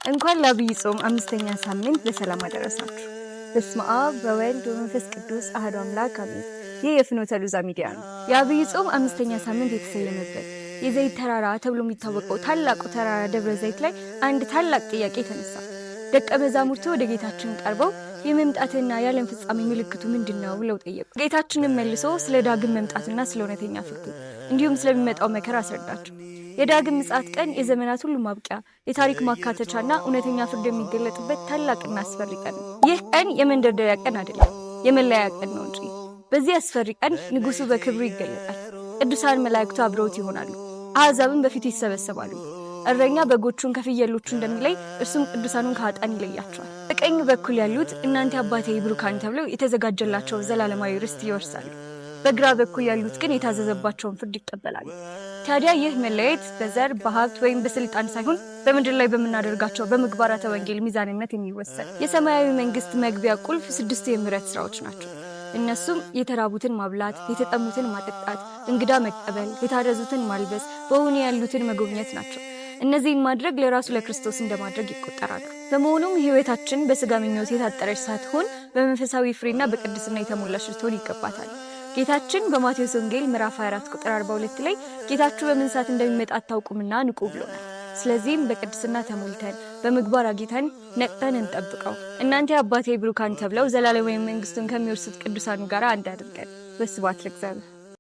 እንኳን ለዐቢይ ጾም 5ኛ ሳምንት በሰላም አደረሳችሁ። በስመ አብ ወወልድ ወመንፈስ ቅዱስ አሐዱ አምላክ አሜን። ይህ የፍኖተ ሎዛ ሚዲያ ነው። የዐቢይ ጾም 5ኛ ሳምንት የተሰየመበት የዘይት ተራራ ተብሎ የሚታወቀው ታላቁ ተራራ ደብረ ዘይት ላይ አንድ ታላቅ ጥያቄ ተነሳ። ደቀ መዛሙርቱ ወደ ጌታችን ቀርበው የመምጣትና የዓለም ፍጻሜ ምልክቱ ምንድነው ብለው ጠየቁ። ጌታችንም መልሶ ስለ ዳግም መምጣትና ስለ እውነተኛ ፍርዱ እንዲሁም ስለሚመጣው መከራ አስረዳቸው። የዳግም ምጽአት ቀን የዘመናት ሁሉ ማብቂያ፣ የታሪክ ማካተቻና እውነተኛ ፍርድ የሚገለጥበት ታላቅና አስፈሪ ቀን ነው። ይህ ቀን የመንደርደሪያ ቀን አይደለም፣ የመለያ ቀን ነው እንጂ። በዚህ አስፈሪ ቀን ንጉሱ በክብሩ ይገለጣል። ቅዱሳን መላእክቱ አብረውት ይሆናሉ። አሕዛብም በፊቱ ይሰበሰባሉ። እረኛ በጎቹን ከፍየሎቹ እንደሚለይ እርሱም ቅዱሳኑን ከኃጥአን ይለያቸዋል። በቀኝ በኩል ያሉት እናንተ አባቴ ብሩካን ተብለው የተዘጋጀላቸው ዘላለማዊ ርስት ይወርሳሉ። በግራ በኩል ያሉት ግን የታዘዘባቸውን ፍርድ ይቀበላሉ። ታዲያ ይህ መለየት በዘር በሀብት ወይም በስልጣን ሳይሆን በምድር ላይ በምናደርጋቸው በምግባራተ ወንጌል ሚዛንነት የሚወሰን የሰማያዊ መንግስት መግቢያ ቁልፍ 6 የምህረት ስራዎች ናቸው። እነሱም የተራቡትን ማብላት፣ የተጠሙትን ማጠጣት፣ እንግዳ መቀበል፣ የታረዙትን ማልበስ፣ በወህኒ ያሉትን መጎብኘት ናቸው። እነዚህን ማድረግ ለራሱ ለክርስቶስ እንደማድረግ ይቆጠራሉ። በመሆኑም ህይወታችን በስጋ ምኞት የታጠረች ሳትሆን በመንፈሳዊ ፍሬና በቅድስና የተሞላች ልትሆን ይገባታል። ጌታችን በማቴዎስ ወንጌል ምዕራፍ 24 ቁጥር 42 ላይ ጌታችሁ በምን ሰዓት እንደሚመጣ አታውቁምና ንቁ ብሎናል። ስለዚህም በቅድስና ተሞልተን በምግባር አጊተን ነቅተን እንጠብቀው። እናንተ አባቴ ብሩካን ተብለው ዘላለማዊ መንግስቱን ከሚወርሱት ቅዱሳን ጋር አንድ አድርገን። በስብሐት ለእግዚአብሔር።